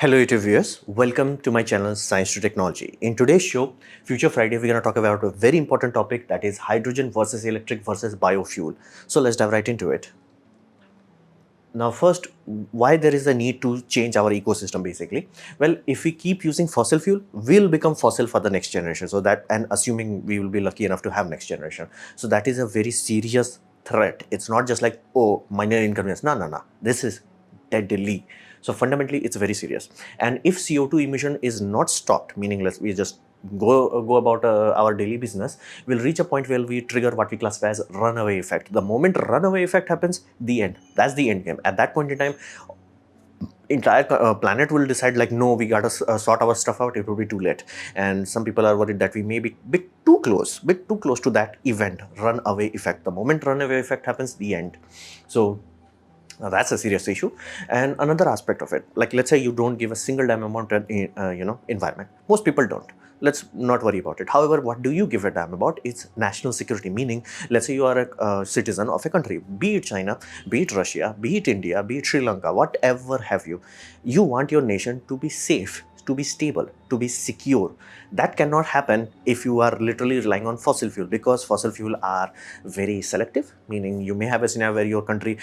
Hello YouTube viewers, welcome to my channel Science to Technology. In today's show, Future Friday, we're going to talk about a very important topic, that is hydrogen versus electric versus biofuel. So let's dive right into it. Now first, why there is a need to change our ecosystem basically? Well, if we keep using fossil fuel, we'll become fossil for the next generation. So that, and assuming we will be lucky enough to have next generation. So that is a very serious threat. It's not just like, oh, minor inconvenience. No. This is deadly. So fundamentally, it's very serious. And if CO2 emission is not stopped, meaning we just go about our daily business, we'll reach a point where we trigger what we classify as runaway effect. The moment runaway effect happens, the end. That's the end game. At that point in time, entire planet will decide like, no, we gotta sort our stuff out. It will be too late. And some people are worried that we may be bit too close to that event, runaway effect. The moment runaway effect happens, the end. So that's a serious issue. And another aspect of it, like let's say you don't give a single damn amount in environment. Most people don't. Let's not worry about it. However, what do you give a damn about? It's national security, meaning let's say you are a citizen of a country, be it China, be it Russia, be it India, be it Sri Lanka, whatever have you. You want your nation to be safe, to be stable, to be secure. That cannot happen if you are literally relying on fossil fuel, because fossil fuel are very selective, meaning you may have a scenario where your country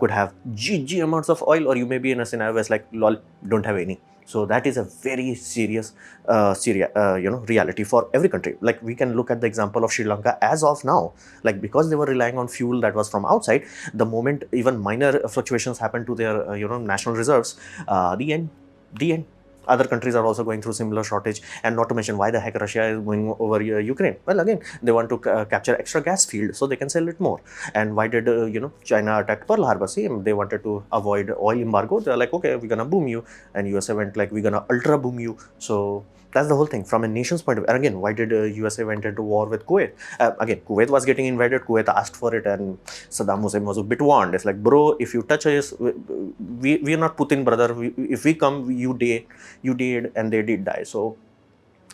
could have GG amounts of oil, or you may be in a scenario where it's like, lol, don't have any. So that is a very serious reality for every country. Like we can look at the example of Sri Lanka as of now, like because they were relying on fuel that was from outside, the moment even minor fluctuations happen to their national reserves, the end. Other countries are also going through similar shortage, and not to mention, why the heck Russia is going over Ukraine? Well, again, they want to capture extra gas field so they can sell it more. And why did China attack Pearl Harbor? See, they wanted to avoid oil embargo. They're like, okay, we're gonna boom you, and USA went like, we're gonna ultra boom you. So that's the whole thing from a nation's point of view. And again, why did USA went into war with Kuwait? Again, Kuwait was getting invaded. Kuwait asked for it, and Saddam Hussein was a bit warned. It's like, bro, if you touch us, we are not Putin, brother. If we come, you did, and they did die. So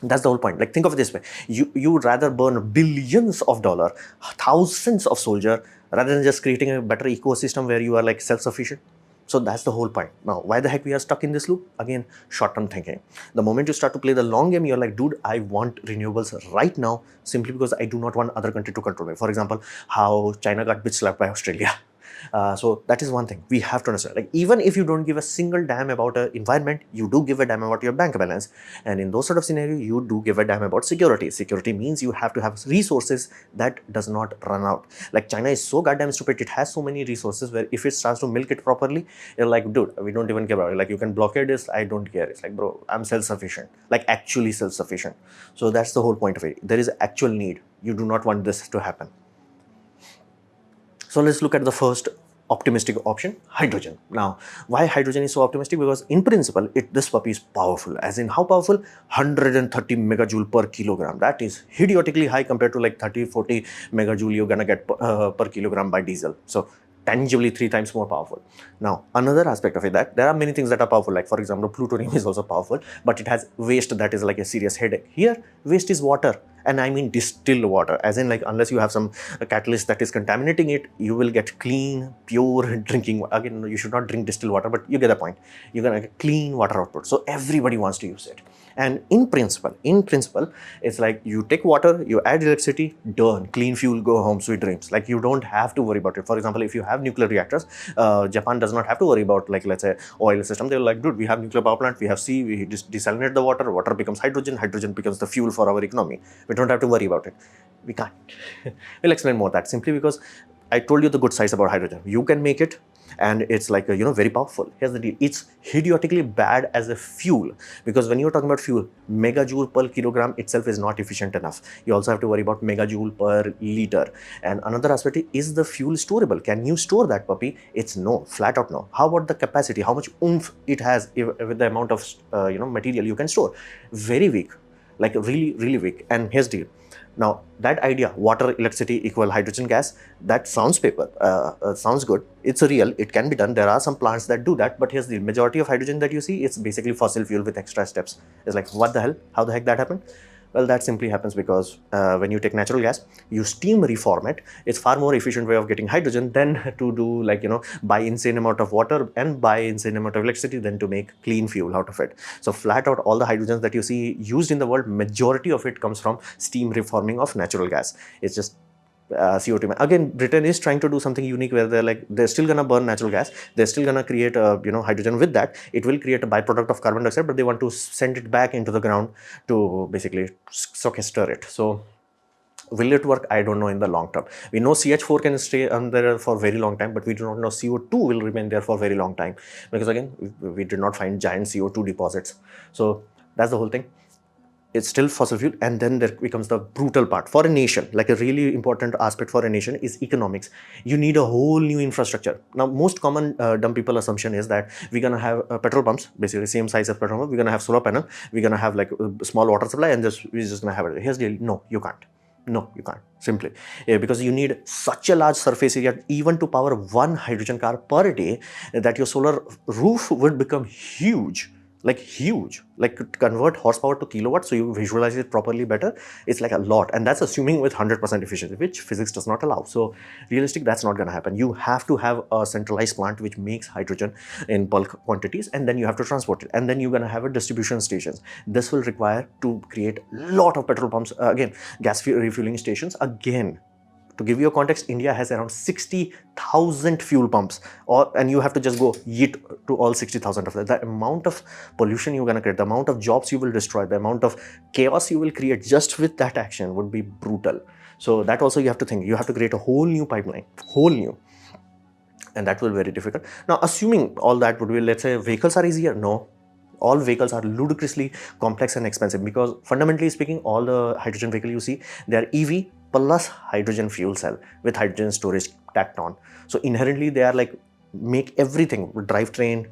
that's the whole point. Like, think of it this way: you would rather burn billions of dollars, thousands of soldiers, rather than just creating a better ecosystem where you are like self-sufficient. So that's the whole point. Now, why the heck we are stuck in this loop? Again, short-term thinking. The moment you start to play the long game, you're like, dude, I want renewables right now, simply because I do not want other country to control me. For example, how China got bitch slapped by Australia. So that is one thing we have to understand. Like, even if you don't give a single damn about an environment, you do give a damn about your bank balance. And in those sort of scenarios, you do give a damn about security. Security means you have to have resources that does not run out. Like, China is so goddamn stupid. It has so many resources where if it starts to milk it properly, you're like, dude, we don't even care about it. Like, you can blockade this, I don't care. It's like, bro, I'm self-sufficient, like actually self-sufficient. So that's the whole point of it. There is actual need. You do not want this to happen. So let's look at the first optimistic option, hydrogen. Now, why hydrogen is so optimistic? Because in principle, this puppy is powerful. As in, how powerful? 130 megajoule per kilogram. That is idiotically high compared to like 30, 40 megajoule you're gonna get per kilogram by diesel. So tangibly 3 times more powerful. Now, another aspect of it, that there are many things that are powerful. Like, for example, plutonium is also powerful, but it has waste that is like a serious headache. Here, waste is water. And I mean distilled water, as in, like, unless you have some catalyst that is contaminating it, you will get clean, pure drinking. Again, you should not drink distilled water, but you get the point. You're gonna get clean water output. So everybody wants to use it. And in principle, it's like you take water, you add electricity, done, clean fuel, go home, sweet dreams. Like, you don't have to worry about it. For example, if you have nuclear reactors, Japan does not have to worry about, like, let's say, oil system. They're like, dude, we have nuclear power plant, we have sea, we desalinate the water, water becomes hydrogen, hydrogen becomes the fuel for our economy. We don't have to worry about it. We can't. We'll explain more that, simply because I told you the good sides about hydrogen. You can make it, and it's like, very powerful. Here's the deal. It's idiotically bad as a fuel, because when you're talking about fuel, megajoule per kilogram itself is not efficient enough. You also have to worry about megajoule per liter. And another aspect is the fuel storable. Can you store that puppy? It's no, flat out no. How about the capacity? How much oomph it has with the amount of material you can store? Very weak, like really, really weak. And here's the deal. Now, that idea, water, electricity equal hydrogen gas, that sounds sounds good. It's real. It can be done. There are some plants that do that. But here's the majority of hydrogen that you see, it's basically fossil fuel with extra steps. It's like, what the hell? How the heck that happened? Well, that simply happens because when you take natural gas, you steam reform it. It's far more efficient way of getting hydrogen than to do like, buy insane amount of water and buy insane amount of electricity than to make clean fuel out of it. So flat out, all the hydrogens that you see used in the world, majority of it comes from steam reforming of natural gas. It's just CO2. Again, Britain is trying to do something unique where they're still gonna burn natural gas. They're still gonna create hydrogen with that. It will create a byproduct of carbon dioxide, but they want to send it back into the ground to basically sequester it. So will it work? I don't know in the long term. We know CH4 can stay there for a very long time, but we do not know CO2 will remain there for a very long time, because again, we did not find giant CO2 deposits. So that's the whole thing. It's still fossil fuel. And then there becomes the brutal part for a nation. Like a really important aspect for a nation is economics. You need a whole new infrastructure. Now, most common dumb people assumption is that we're gonna have petrol pumps, basically same size as petrol pump. We're gonna have solar panel. We're gonna have like a small water supply, and we're just gonna have it. Here's the deal. No, you can't. No, you can't, simply. Because you need such a large surface area even to power one hydrogen car per day, that your solar roof would become huge. Like huge, like convert horsepower to kilowatts so you visualize it properly better. It's like a lot, and that's assuming with 100% efficiency, which physics does not allow. So realistic, that's not going to happen. You have to have a centralized plant which makes hydrogen in bulk quantities, and then you have to transport it, and then you're going to have a distribution stations. This will require to create a lot of petrol pumps, again gas refueling stations. Again, to give you a context, India has around 60,000 fuel pumps, and you have to just go yeet to all 60,000 of them. The amount of pollution you're going to create, the amount of jobs you will destroy, the amount of chaos you will create just with that action would be brutal. So that also you have to think. You have to create a whole new pipeline, whole new. And that will be very difficult. Now, assuming all that would be, let's say vehicles are easier. No, all vehicles are ludicrously complex and expensive, because fundamentally speaking, all the hydrogen vehicle you see, they are EV plus hydrogen fuel cell with hydrogen storage tacked on. So inherently they are like, make everything drivetrain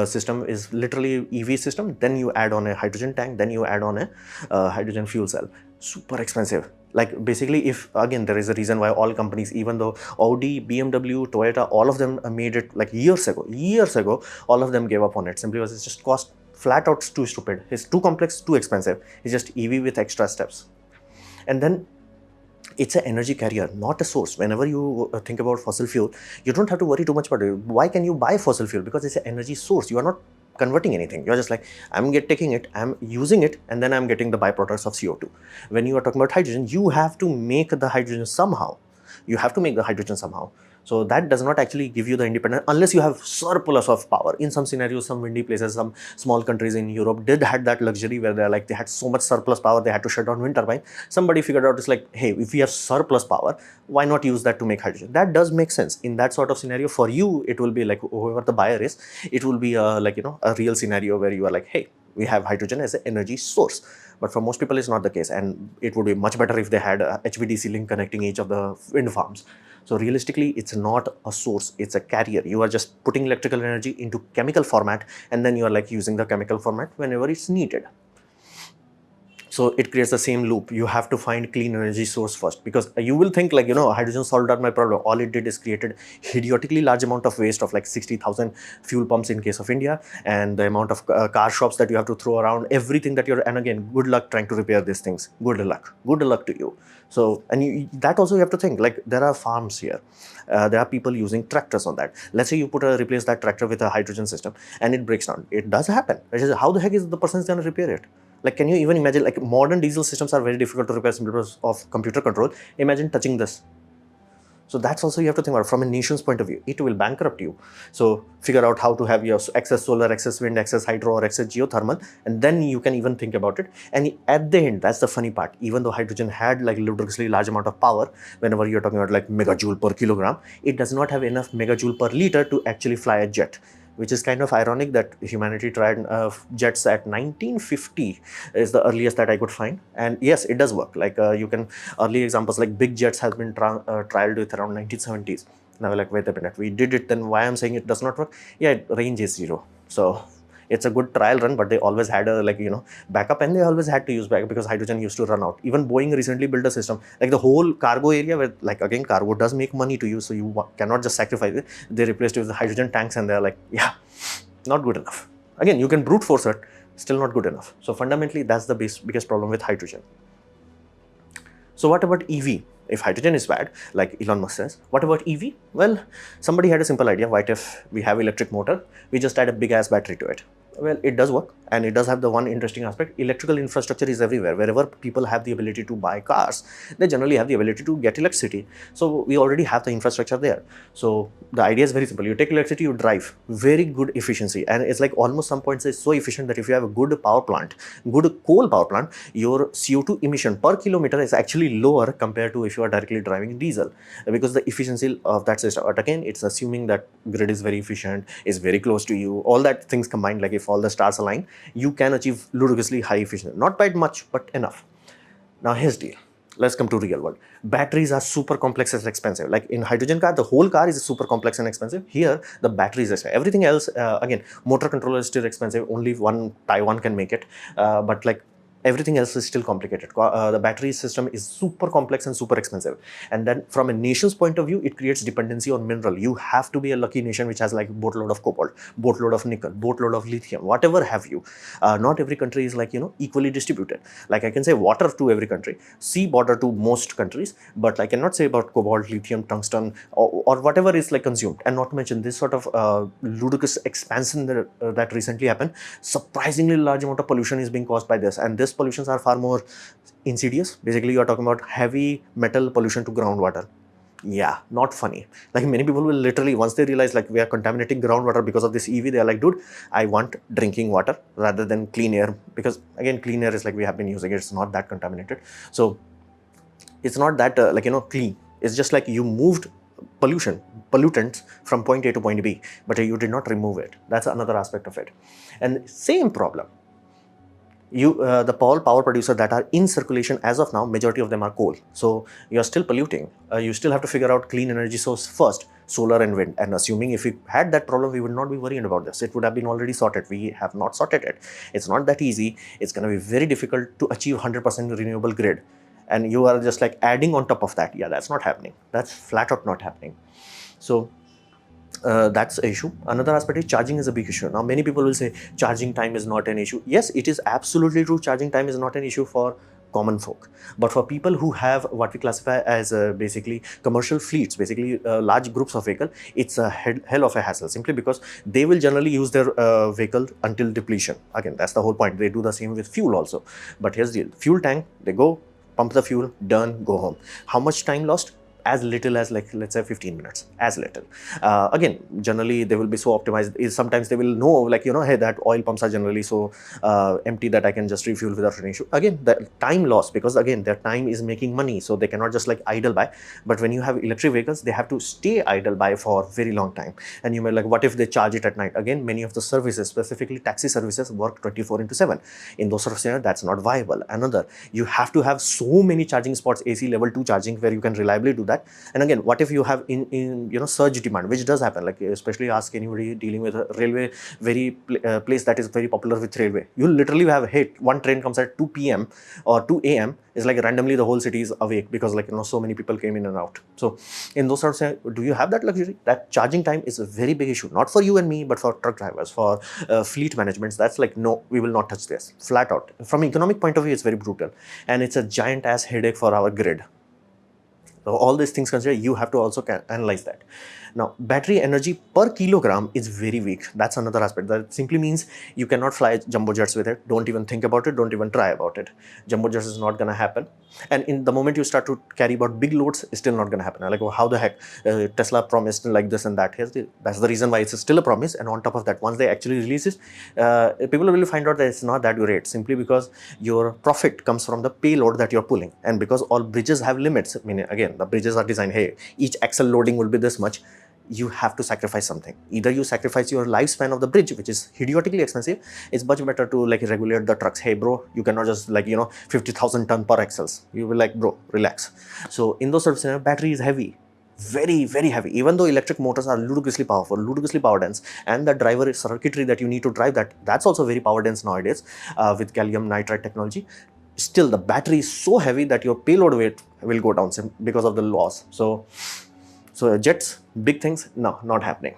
system is literally EV system. Then you add on a hydrogen tank, then you add on a hydrogen fuel cell. Super expensive. Like basically, if again, there is a reason why all companies, even though Audi, BMW, Toyota, all of them made it like years ago, all of them gave up on it simply because it's just cost flat out too stupid. It's too complex, too expensive. It's just EV with extra steps. And then it's an energy carrier, not a source. Whenever you think about fossil fuel, you don't have to worry too much about it. Why can you buy fossil fuel? Because it's an energy source. You are not converting anything. You're just like, I'm taking it, I'm using it, and then I'm getting the byproducts of CO2. When you are talking about hydrogen, you have to make the hydrogen somehow. You have to make the hydrogen somehow. So that does not actually give you the independence unless you have surplus of power. In some scenarios, some windy places, some small countries in Europe did had that luxury where they're like, they had so much surplus power, they had to shut down wind turbine. Somebody figured out, it's like, hey, if we have surplus power, why not use that to make hydrogen? That does make sense. In that sort of scenario, for you, it will be like, whoever the buyer is, it will be a real scenario where you are like, hey, we have hydrogen as an energy source. But for most people, it's not the case, and it would be much better if they had a HVDC link connecting each of the wind farms. So realistically, it's not a source, it's a carrier. You are just putting electrical energy into chemical format, and then you are like using the chemical format whenever it's needed. So it creates the same loop. You have to find clean energy source first, because you will think like, hydrogen solved out my problem. All it did is created idiotically large amount of waste of like 60,000 fuel pumps in case of India, and the amount of car shops that you have to throw around, everything that and again, good luck trying to repair these things. Good luck to you. So, and that also you have to think, like there are farms here. There are people using tractors on that. Let's say you replace that tractor with a hydrogen system and it breaks down. It does happen. How the heck is the person going to repair it? Like, can you even imagine, like modern diesel systems are very difficult to repair simply because of computer control. Imagine touching this. So that's also you have to think about from a nation's point of view. It will bankrupt you. So figure out how to have your excess solar, excess wind, excess hydro, or excess geothermal, and then you can even think about it. And at the end, that's the funny part. Even though hydrogen had like ludicrously large amount of power, whenever you're talking about like megajoule per kilogram, it does not have enough megajoule per liter to actually fly a jet. Which is kind of ironic that humanity tried jets at 1950 is the earliest that I could find. And yes, it does work. Like early examples like big jets have been trialed with around 1970s. Now we're like, wait a minute, we did it, then why I'm saying it does not work? Yeah, range is 0. So it's a good trial run, but they always had a backup, and they always had to use backup because hydrogen used to run out. Even Boeing recently built a system like the whole cargo area where, like, again, cargo does make money to you, so you cannot just sacrifice it. They replaced it with the hydrogen tanks, and they're like, yeah, not good enough. Again, you can brute force it, still not good enough. So fundamentally, that's the biggest problem with hydrogen. So what about EV? If hydrogen is bad, like Elon Musk says, what about EV? Well, somebody had a simple idea. What if we have electric motor, we just add a big ass battery to it? Well, it does work, and it does have the one interesting aspect. Electrical infrastructure is everywhere. Wherever people have the ability to buy cars, they generally have the ability to get electricity. So we already have the infrastructure there. So the idea is very simple. You take electricity, you drive. Very good efficiency. And it's like almost some points it's so efficient that if you have a good power plant, good coal power plant, your CO2 emission per kilometer is actually lower compared to if you are directly driving diesel, because the efficiency of that system. But again, it's assuming that grid is very efficient, is very close to you. All that things combined, like if all the stars align, you can achieve ludicrously high efficiency. Not by much, but enough. Now here's the deal. Let's come to real world. Batteries are super complex and expensive. Like in hydrogen car, the whole car is super complex and expensive. Here, the batteries are expensive. Everything else, again, motor controller is still expensive. Only one Taiwan can make it. But like everything else is still complicated. The battery system is super complex and super expensive. And then from a nation's point of view, it creates dependency on mineral. You have to be a lucky nation which has like boatload of cobalt, boatload of nickel, boatload of lithium, whatever have you. Not every country is like, equally distributed. Like I can say water to every country, sea border to most countries, but I cannot say about cobalt, lithium, tungsten, or whatever is like consumed. And not to mention this sort of ludicrous expansion that recently happened. Surprisingly large amount of pollution is being caused by this, and this pollutions are far more insidious. Basically, you are talking about heavy metal pollution to groundwater. Yeah, not funny. Like many people will literally, once they realize like we are contaminating groundwater because of this EV, they are like, dude, I want drinking water rather than clean air. Because again, clean air is like we have been using it, it's not that contaminated. So it's not that clean. It's just like you moved pollutants from point A to point B, but you did not remove it. That's another aspect of it. And same problem. The power producer that are in circulation as of now, majority of them are coal. So you're still polluting. You still have to figure out clean energy source first, solar and wind. And assuming if we had that problem, we would not be worrying about this. It would have been already sorted. We have not sorted it. It's not that easy. It's going to be very difficult to achieve 100% renewable grid. And you are just like adding on top of that. Yeah, that's not happening. That's flat out not happening. So that's an issue. Another aspect is charging is a big issue. Now, many people will say charging time is not an issue. Yes, it is absolutely true. Charging time is not an issue for common folk, but for people who have what we classify as basically commercial fleets, basically large groups of vehicle, it's a hell of a hassle, simply because they will generally use their vehicle until depletion. Again, that's the whole point. They do the same with fuel also. But here's the deal. Fuel tank, they go, pump the fuel, done, go home. How much time lost? As little as, like, let's say 15 minutes, as little. Again, generally they will be so optimized. Sometimes they will know, like, hey, that oil pumps are generally so empty that I can just refuel without any issue. Again, the time loss, because again, their time is making money, so they cannot just like idle by. But when you have electric vehicles, they have to stay idle by for very long time. And you may like, what if they charge it at night? Again, many of the services, specifically taxi services, work 24/7. In those sort of scenarios, that's not viable. Another, you have to have so many charging spots, AC level 2 charging, where you can reliably do that. And again, what if you have in surge demand, which does happen, like especially ask anybody dealing with a railway, very place that is very popular with railway. You literally have, hey, one train comes at 2 p.m. or 2 a.m. is like randomly the whole city is awake because like so many people came in and out. So in those sorts of, do you have that luxury? That charging time is a very big issue, not for you and me, but for truck drivers, for fleet managements. That's like, no, we will not touch this, flat out. From economic point of view, it's very brutal, and it's a giant ass headache for our grid. So all these things considered, you have to also analyze that. Now, battery energy per kilogram is very weak. That's another aspect. That simply means you cannot fly jumbo jets with it. Don't even think about it. Don't even try about it. Jumbo jets is not going to happen. And in the moment you start to carry about big loads, it's still not going to happen. Like, well, how the heck? Tesla promised like this and that. That's the reason why it's still a promise. And on top of that, once they actually release it, people will find out that it's not that great, simply because your profit comes from the payload that you're pulling. And because all bridges have limits, I mean, again, the bridges are designed, hey, each axle loading will be this much. You have to sacrifice something. Either you sacrifice your lifespan of the bridge, which is idiotically expensive. It's much better to like regulate the trucks. Hey bro, you cannot just like 50,000 ton per axles. You will like, bro, relax. So in those sort of scenarios, battery is heavy, very, very heavy. Even though electric motors are ludicrously powerful, ludicrously power dense, and the driver circuitry that you need to drive that's also very power dense nowadays with gallium nitride technology. Still, the battery is so heavy that your payload weight will go down because of the loss. So jets, big things, no, not happening.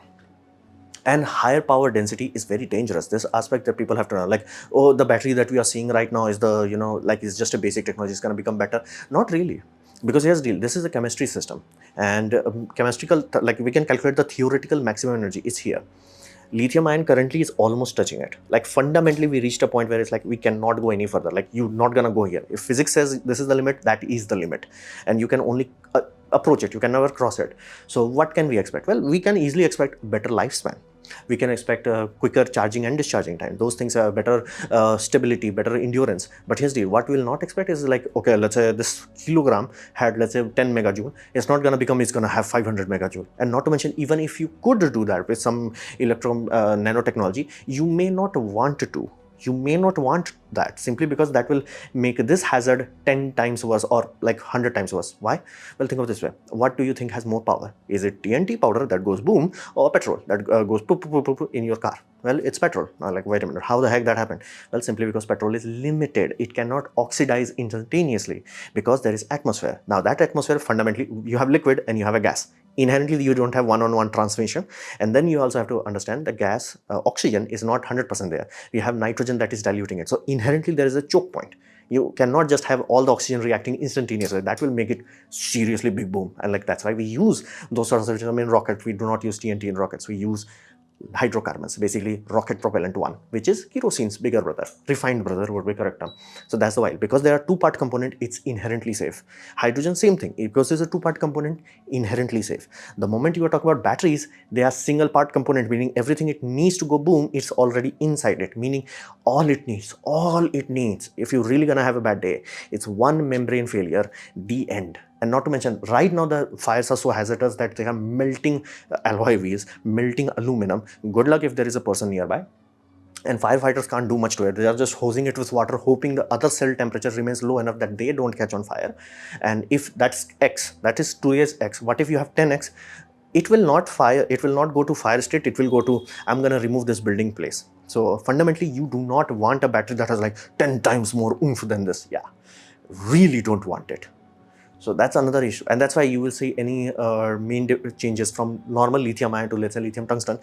And higher power density is very dangerous. This aspect that people have to know, like, oh, the battery that we are seeing right now is the, like, is just a basic technology, it's going to become better. Not really. Because here's the deal, this is a chemistry system, and chemical, like, we can calculate the theoretical maximum energy is here. Lithium ion currently is almost touching it. Like, fundamentally we reached a point where it's like we cannot go any further. Like, you're not gonna go here. If physics says this is the limit, that is the limit, and you can only approach it, you can never cross it. So what can we expect? Well, we can easily expect better lifespan. We can expect quicker charging and discharging time. Those things are better stability, better endurance. But here's the deal, what we will not expect is, like, okay, let's say this kilogram had, let's say, 10 megajoule. It's not going to become, it's going to have 500 megajoule. And not to mention, even if you could do that with some nanotechnology, you may not want to. You may not want that, simply because that will make this hazard 10 times worse, or like 100 times worse. Why? Well, think of this way. What do you think has more power? Is it TNT powder that goes boom, or petrol that goes poop, poop, poop, poop in your car? Well, it's petrol. Now, like, wait a minute, how the heck that happened? Well, simply because petrol is limited. It cannot oxidize instantaneously because there is atmosphere. Now, that atmosphere, fundamentally, you have liquid and you have a gas. Inherently, you don't have one-on-one transmission. And then you also have to understand the gas, oxygen is not 100% there. We have nitrogen that is diluting it. So inherently, there is a choke point. You cannot just have all the oxygen reacting instantaneously. That will make it seriously big boom. And like, that's why we use those sorts of systems in rockets. We do not use TNT in rockets. We use hydrocarbons, basically rocket propellant one, which is kerosene's bigger brother, refined brother would be correct term. So that's the why, because there are two-part component, it's inherently safe. Hydrogen, same thing, because there's a two-part component, inherently safe. The moment you are talking about batteries, they are single part component, meaning everything it needs to go boom, it's already inside it, meaning all it needs, if you're really gonna have a bad day, it's one membrane failure, the end. And not to mention, right now the fires are so hazardous that they are melting alloy wheels, melting aluminum. Good luck if there is a person nearby. And firefighters can't do much to it. They are just hosing it with water, hoping the other cell temperature remains low enough that they don't catch on fire. And if that's X, that is 2x X. What if you have 10x? It will not fire, it will not go to fire state, it will go to, I'm going to remove this building place. So fundamentally, you do not want a battery that has like 10 times more oomph than this. Yeah, really don't want it. So that's another issue, and that's why you will see any main changes from normal lithium ion to, let's say, lithium tungsten,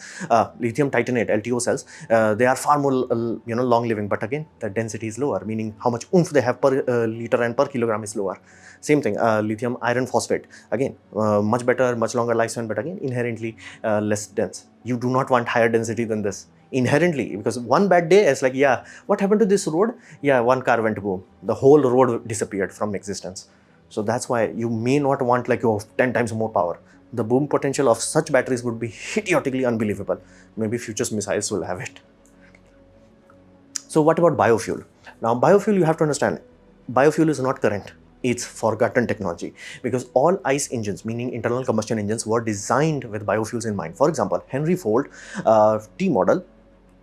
lithium titanate (LTO) cells. They are far more long living, but again the density is lower, meaning how much oomph they have per liter and per kilogram is lower. Same thing, lithium iron phosphate, again much better, much longer lifespan, but again inherently less dense. You do not want higher density than this inherently, because one bad day is like, yeah, what happened to this road? Yeah, one car went boom, the whole road disappeared from existence. So that's why you may not want like 10 times more power. The boom potential of such batteries would be idiotically unbelievable. Maybe future missiles will have it. So what about biofuel? Now, biofuel, you have to understand, biofuel is not current. It's forgotten technology, because all ICE engines, meaning internal combustion engines, were designed with biofuels in mind. For example, Henry Ford T model,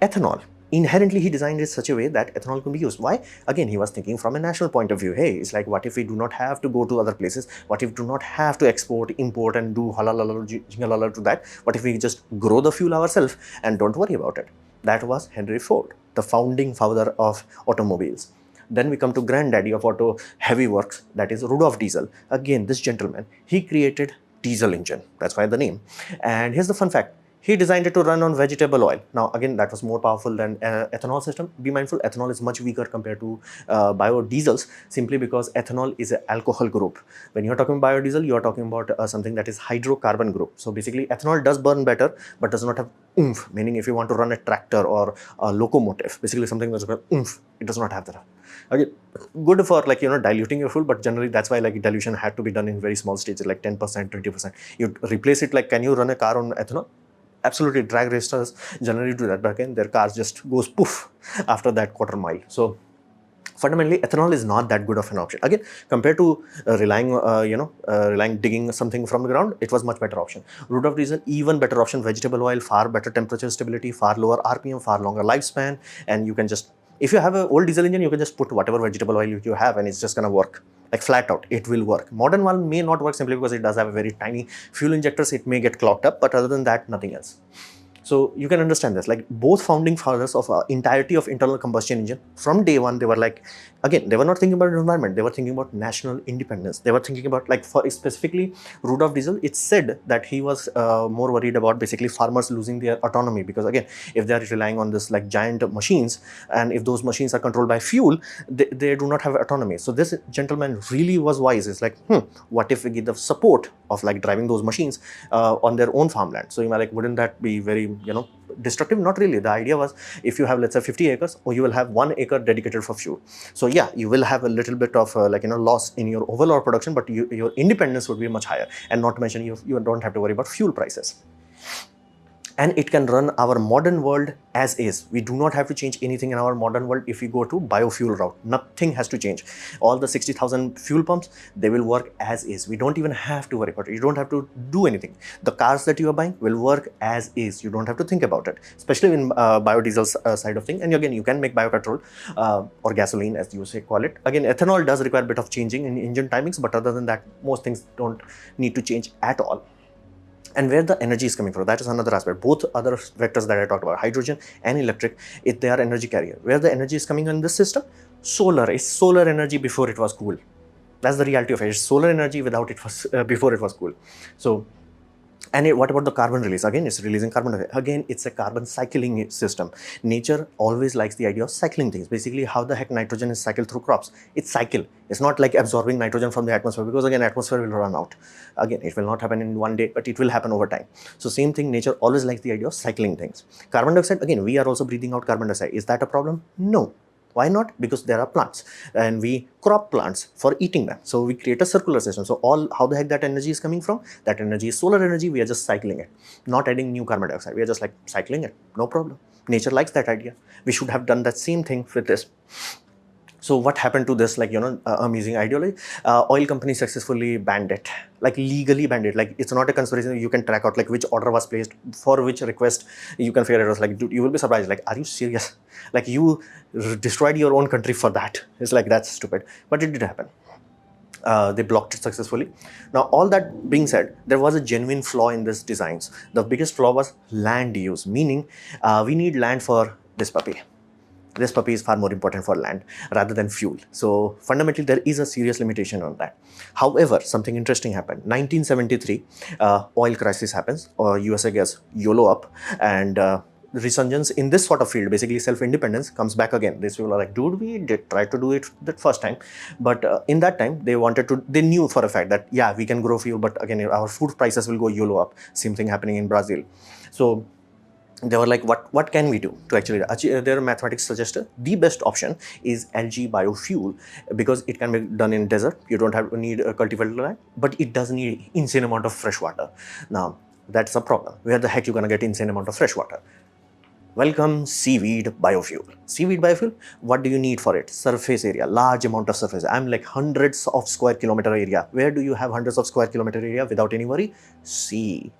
ethanol. Inherently, he designed it such a way that ethanol can be used. Why? Again, he was thinking from a national point of view. Hey, it's like, what if we do not have to go to other places? What if we do not have to export, import, and do halal, jingle to that? What if we just grow the fuel ourselves and don't worry about it? That was Henry Ford, the founding father of automobiles. Then we come to granddaddy of auto heavy works, that is Rudolf Diesel. Again, this gentleman, he created diesel engine. That's why the name. And here's the fun fact. He designed it to run on vegetable oil. Now, again, that was more powerful than ethanol system. Be mindful, ethanol is much weaker compared to biodiesels, simply because ethanol is an alcohol group. When you're talking biodiesel, you're talking about something that is hydrocarbon group. So basically, ethanol does burn better, but does not have oomph, meaning if you want to run a tractor or a locomotive, basically something that's got oomph, it does not have that. Again, good for like, diluting your fuel, but generally that's why like dilution had to be done in very small stages, like 10%, 20%. You replace it, like, can you run a car on ethanol? Absolutely, drag racers generally do that, but again, their cars just goes poof after that quarter mile. So fundamentally, ethanol is not that good of an option. Again, compared to relying digging something from the ground, it was much better option. Rudolf Diesel, even better option. Vegetable oil, far better temperature stability, far lower RPM, far longer lifespan, and you can just, if you have an old diesel engine, you can just put whatever vegetable oil you have, and it's just gonna work. Like flat out, it will work. Modern one may not work simply because it does have a very tiny fuel injectors. It may get clogged up, but other than that, nothing else. So you can understand this, like both founding fathers of entirety of internal combustion engine, from day one, they were like, again, they were not thinking about the environment, they were thinking about national independence. They were thinking about, like, for specifically Rudolf Diesel, it's said that he was more worried about basically farmers losing their autonomy, because again, if they are relying on this like giant machines, and if those machines are controlled by fuel, they do not have autonomy. So this gentleman really was wise. It's like, what if we give the support of like driving those machines on their own farmland? So you might like, wouldn't that be very, destructive? Not really. The idea was, if you have, let's say, 50 acres, or you will have 1 acre dedicated for fuel. So yeah, you will have a little bit of loss in your overall production, but your independence would be much higher. And not to mention, you don't have to worry about fuel prices. And it can run our modern world as is. We do not have to change anything in our modern world if we go to biofuel route. Nothing has to change. All the 60,000 fuel pumps, they will work as is. We don't even have to worry about it. You don't have to do anything. The cars that you are buying will work as is. You don't have to think about it, especially in biodiesel side of thing. And again, you can make biopetrol or gasoline, as you say, call it. Again, ethanol does require a bit of changing in engine timings, but other than that, most things don't need to change at all. And where the energy is coming from, that is another aspect. Both other vectors that I talked about, hydrogen and electric, they are energy carrier. Where the energy is coming in this system, solar. Is solar energy before it was cool. That's the reality of it. It's solar energy without it was before it was cool. So, and what about the carbon release? Again, it's releasing carbon dioxide. Again, it's a carbon cycling system. Nature always likes the idea of cycling things. Basically, how the heck nitrogen is cycled through crops. It's cycle. It's not like absorbing nitrogen from the atmosphere, because again, atmosphere will run out. Again, it will not happen in one day, but it will happen over time. So same thing, nature always likes the idea of cycling things. Carbon dioxide, again, we are also breathing out carbon dioxide. Is that a problem? No. Why not? Because there are plants, and we crop plants for eating them. So we create a circular system. So how the heck that energy is coming from? That energy is solar energy. We are just cycling it, not adding new carbon dioxide. We are just like cycling it. No problem. Nature likes that idea. We should have done that same thing with this. So what happened to this, amazing ideology? Oil companies successfully banned it, like legally banned it. Like, it's not a conspiracy. You can track out like which order was placed for which request. You can figure it out. Like, dude, you will be surprised. Like, are you serious? Like, you destroyed your own country for that. It's like, that's stupid. But it did happen. They blocked it successfully. Now, all that being said, there was a genuine flaw in these designs. The biggest flaw was land use, meaning we need land for this puppy. This puppy is far more important for land rather than fuel. So fundamentally, there is a serious limitation on that. However, something interesting happened. 1973, oil crisis happens, or USA gets YOLO up, and resurgence in this sort of field, basically self-independence, comes back again. These people are like, dude, we did try to do it that first time, but in that time, they knew for a fact that, yeah, we can grow fuel, but again, our food prices will go YOLO up. Same thing happening in Brazil. So they were like, what can we do to actually achieve? Their mathematics suggested the best option is algae biofuel, because it can be done in desert. You don't have to need a cultivated land, but it does need insane amount of fresh water. Now, that's a problem. Where the heck you gonna get insane amount of fresh water? Welcome, seaweed biofuel. Seaweed biofuel, what do you need for it? Surface area, large amount of surface. I'm like hundreds of square kilometer area. Where do you have hundreds of square kilometer area without any worry? Sea.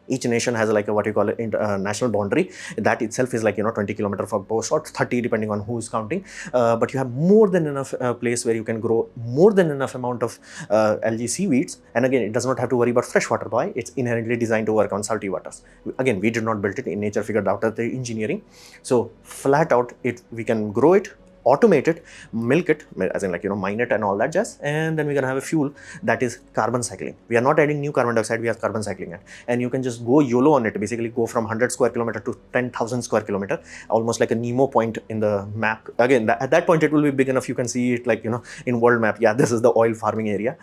Each nation has like a what you call it national boundary. That itself is like 20 kilometers for both, or 30 depending on who is counting. But you have more than enough place where you can grow more than enough amount of algae seaweeds. And again, it does not have to worry about fresh water. Why? It's inherently designed to work on salty waters. Again, we did not build it. In nature figured out the engineering. So flat out, we can grow it, automate it, milk it, as in mine it and all that jazz, and then we're gonna have a fuel that is carbon cycling. We are not adding new carbon dioxide, we are carbon cycling it. And you can just go YOLO on it, basically go from 100 square kilometer to 10,000 square kilometer, almost like a Nemo point in the map. Again, at that point, it will be big enough, you can see it like, in world map. Yeah, this is the oil farming area.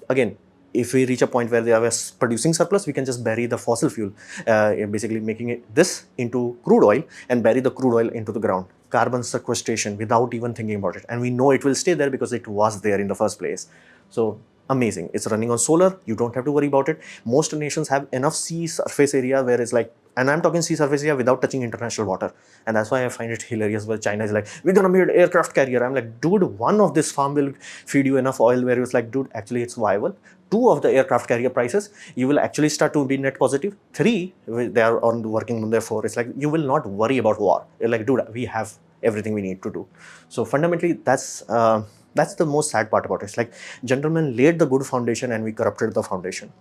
Again, if we reach a point where they are producing surplus, we can just bury the fossil fuel, basically making this into crude oil, and bury the crude oil into the ground. Carbon sequestration without even thinking about it. And we know it will stay there because it was there in the first place. So amazing. It's running on solar. You don't have to worry about it. Most nations have enough sea surface area where it's like, and I'm talking sea surface area without touching international water. And that's why I find it hilarious where China is like, we're gonna build aircraft carrier. I'm like, dude, one of this farm will feed you enough oil, where it's like, dude, actually it's viable. 2 of the aircraft carrier prices, you will actually start to be net positive. 3, they are working on their 4. It's like, you will not worry about war. You're like, dude, we have everything we need to do. So fundamentally, that's the most sad part about it. It's like, gentlemen laid the good foundation and we corrupted the foundation.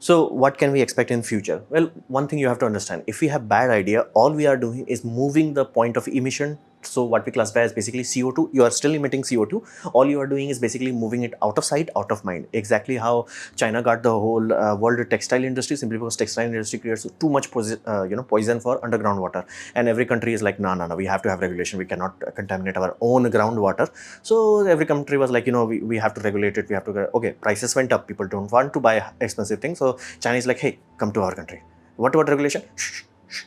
So what can we expect in future? Well, one thing you have to understand, if we have bad idea, all we are doing is moving the point of emission. So what we classify as basically CO2, you are still emitting CO2. All you are doing is basically moving it out of sight, out of mind. Exactly how China got the whole world textile industry, simply because textile industry creates too much poison for underground water. And every country is like, no, no, no, we have to have regulation, we cannot contaminate our own groundwater. So every country was like, we have to regulate it, we have to okay, prices went up, people don't want to buy expensive things. So China is like, hey, come to our country. What about regulation? Shh, shh,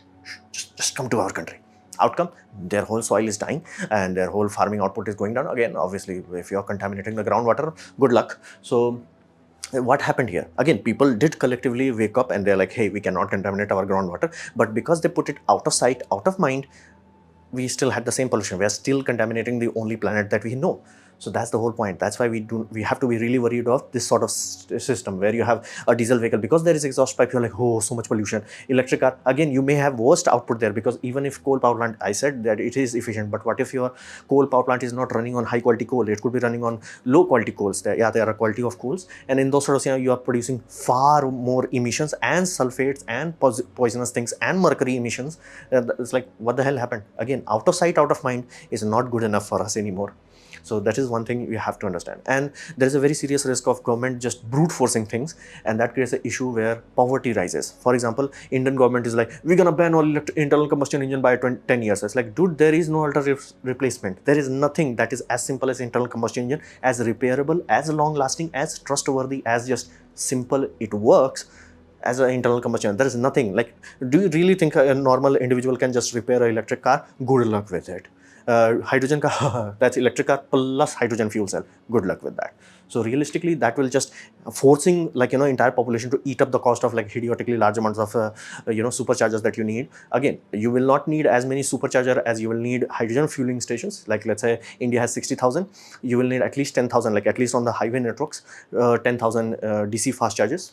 shh, just come to our country. Outcome, their whole soil is dying and their whole farming output is going down. Again, obviously, if you're contaminating the groundwater, good luck. So what happened here? Again, people did collectively wake up and they're like, hey, we cannot contaminate our groundwater. But because they put it out of sight, out of mind, we still had the same pollution. We are still contaminating the only planet that we know. So that's the whole point. That's why we have to be really worried of this sort of system where you have a diesel vehicle, because there is exhaust pipe, you're like, oh, so much pollution. Electric car, again, you may have worst output there, because even if coal power plant, I said that it is efficient, but what if your coal power plant is not running on high quality coal? It could be running on low quality coals. There are a quality of coals, and in those sort of you are producing far more emissions and sulfates and poisonous things and mercury emissions. It's like, what the hell happened? Again, out of sight, out of mind is not good enough for us anymore. So that is one thing you have to understand. And there is a very serious risk of government just brute forcing things, and that creates an issue where poverty rises. For example, Indian government is like, we're gonna ban all internal combustion engine by 10 years. It's like, dude, there is no alternative replacement. There is nothing that is as simple as internal combustion engine, as repairable, as long lasting, as trustworthy, as just simple it works as an internal combustion. There is nothing. Like, do you really think a normal individual can just repair an electric car? Good luck with it. Hydrogen car, that's electric car plus hydrogen fuel cell. Good luck with that. So realistically, that will just forcing entire population to eat up the cost of like idiotically large amounts of superchargers that you need. Again, you will not need as many supercharger as you will need hydrogen fueling stations. Like, let's say India has 60,000, you will need at least 10,000, like at least on the highway networks, 10,000 DC fast chargers.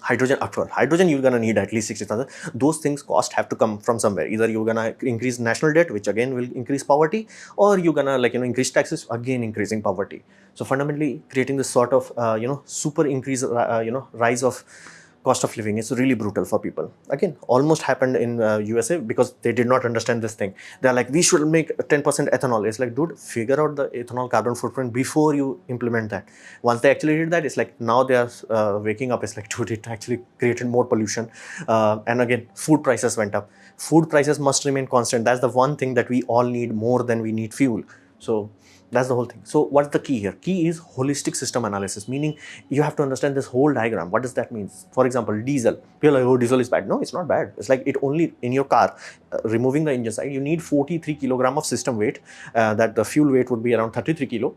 Hydrogen, you're gonna need at least 60,000. Those things cost have to come from somewhere. Either you're gonna increase national debt, which again will increase poverty, or you're gonna increase taxes, again increasing poverty. So fundamentally, creating this sort of super increase rise of cost of living is really brutal for people. Again, almost happened in USA, because they did not understand this thing. They're like, we should make 10% ethanol. It's like, dude, figure out the ethanol carbon footprint before you implement that. Once they actually did that, it's like, now they are waking up. It's like, dude, it actually created more pollution. And again, food prices went up. Food prices must remain constant. That's the one thing that we all need more than we need fuel. So that's the whole thing. So what's the key here? Key is holistic system analysis, meaning you have to understand this whole diagram. What does that mean? For example, diesel. People are like, oh, diesel is bad. No, it's not bad. It's like, it only in your car, removing the engine side, you need 43 kilogram of system weight. That the fuel weight would be around 33 kilo.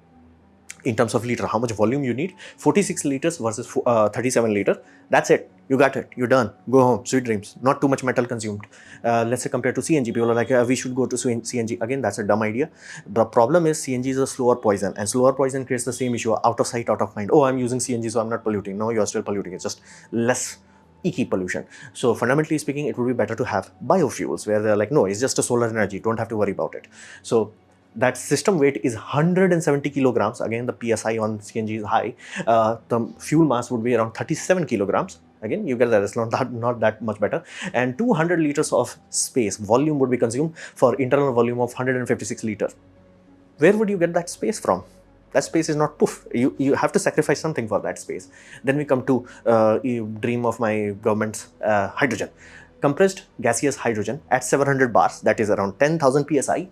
In terms of liter, how much volume you need? 46 liters versus 37 liter. That's it. You got it. You're done. Go home. Sweet dreams. Not too much metal consumed. Let's say compared to CNG, people are like, we should go to CNG. Again, that's a dumb idea. The problem is CNG is a slower poison, and slower poison creates the same issue. Out of sight, out of mind. Oh, I'm using CNG, so I'm not polluting. No, you're still polluting. It's just less icky pollution. So fundamentally speaking, it would be better to have biofuels, where they're like, no, it's just a solar energy. Don't have to worry about it. So that system weight is 170 kilograms. Again, the PSI on CNG is high. The fuel mass would be around 37 kilograms. Again, you get that. It's not that much better. And 200 liters of space volume would be consumed for internal volume of 156 liters. Where would you get that space from? That space is not poof. You have to sacrifice something for that space. Then we come to dream of my government's hydrogen. Compressed gaseous hydrogen at 700 bars, that is around 10,000 psi.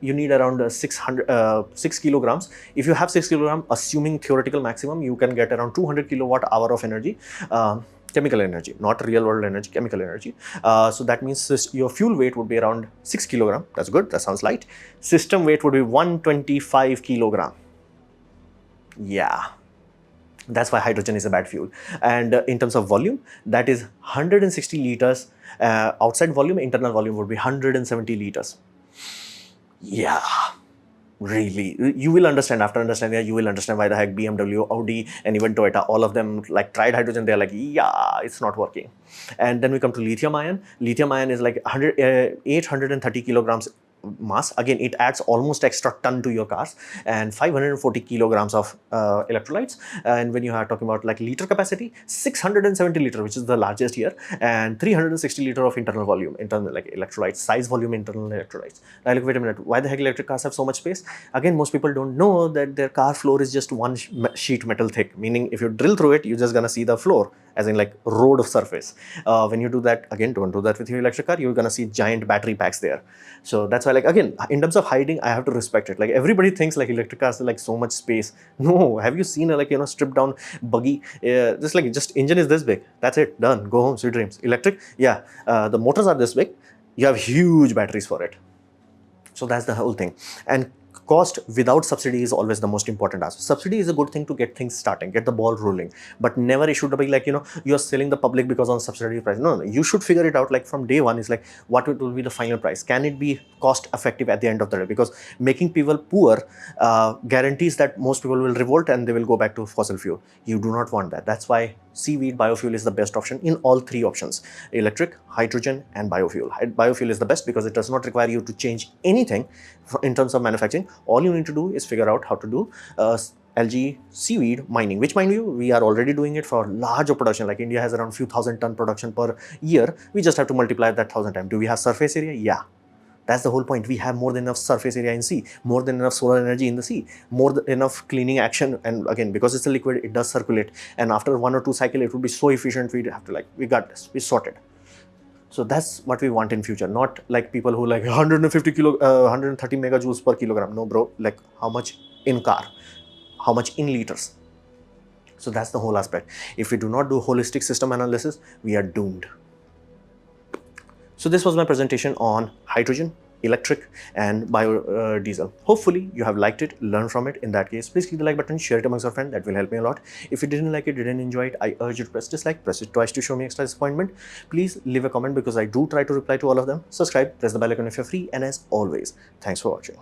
You need around 6 kilograms. If you have 6 kilograms, assuming theoretical maximum, you can get around 200 kilowatt hour of energy. Chemical energy, not real world energy, chemical energy. So that means your fuel weight would be around 6 kilogram. That's good. That sounds light. System weight would be 125 kilogram. Yeah. That's why hydrogen is a bad fuel. And in terms of volume, that is 160 liters. Outside volume, internal volume would be 170 liters. Yeah. Really, you will understand. After understanding that, you will understand why the heck BMW, Audi, and even Toyota, all of them like tried hydrogen. They're like, yeah, it's not working. And then we come to lithium ion. Lithium ion is like 830 kilograms mass. Again, it adds almost extra ton to your cars, and 540 kilograms of electrolytes. And when you are talking about like liter capacity, 670 liter, which is the largest here, and 360 liter of internal volume, internal like electrolytes, size volume internal electrolytes. I like, wait a minute, why the heck electric cars have so much space? Again, most people don't know that their car floor is just one sheet metal thick, meaning if you drill through it, you're just gonna see the floor, as in like road of surface. When you do that, again, don't do that with your electric car, you're gonna see giant battery packs there. So that's why, like, again, in terms of hiding, I have to respect it. Like, everybody thinks like electric cars are like so much space. No, have you seen a, like, you know, stripped down buggy? Just engine is this big, that's it, done, go home, sweet dreams. Electric, yeah, the motors are this big, you have huge batteries for it. So that's the whole thing. And cost without subsidy is always the most important aspect. Subsidy is a good thing to get things starting, get the ball rolling, but never it should be like, you know, you're selling the public because on subsidy price. No, you should figure it out like from day one. Is like, what will be the final price? Can it be cost effective at the end of the day? Because making people poor guarantees that most people will revolt and they will go back to fossil fuel. You do not want that. That's why seaweed biofuel is the best option in all three options: electric, hydrogen, and biofuel. Biofuel is the best because it does not require you to change anything in terms of manufacturing. All you need to do is figure out how to do algae seaweed mining, which, mind you, we are already doing it for larger production. Like India has around few thousand ton production per year. We just have to multiply that 1,000 times. Do we have surface area? Yeah. That's the whole point. We have more than enough surface area in sea, more than enough solar energy in the sea, more than enough cleaning action. And again, because it's a liquid, it does circulate. And after 1 or 2 cycles, it would be so efficient. We'd have to like, we got this, we sorted. So that's what we want in future, not like people who like 130 megajoules per kilogram. No, bro, like how much in car, how much in liters. So that's the whole aspect. If we do not do holistic system analysis, we are doomed. So this was my presentation on hydrogen, electric, and biodiesel. Hopefully you have liked it, learned from it. In that case, please click the like button, share it amongst your friends. That will help me a lot. If you didn't like it, didn't enjoy it, I urge you to press dislike, press it twice to show me extra disappointment. Please leave a comment because I do try to reply to all of them. Subscribe, press the bell icon if you're free, and as always, thanks for watching.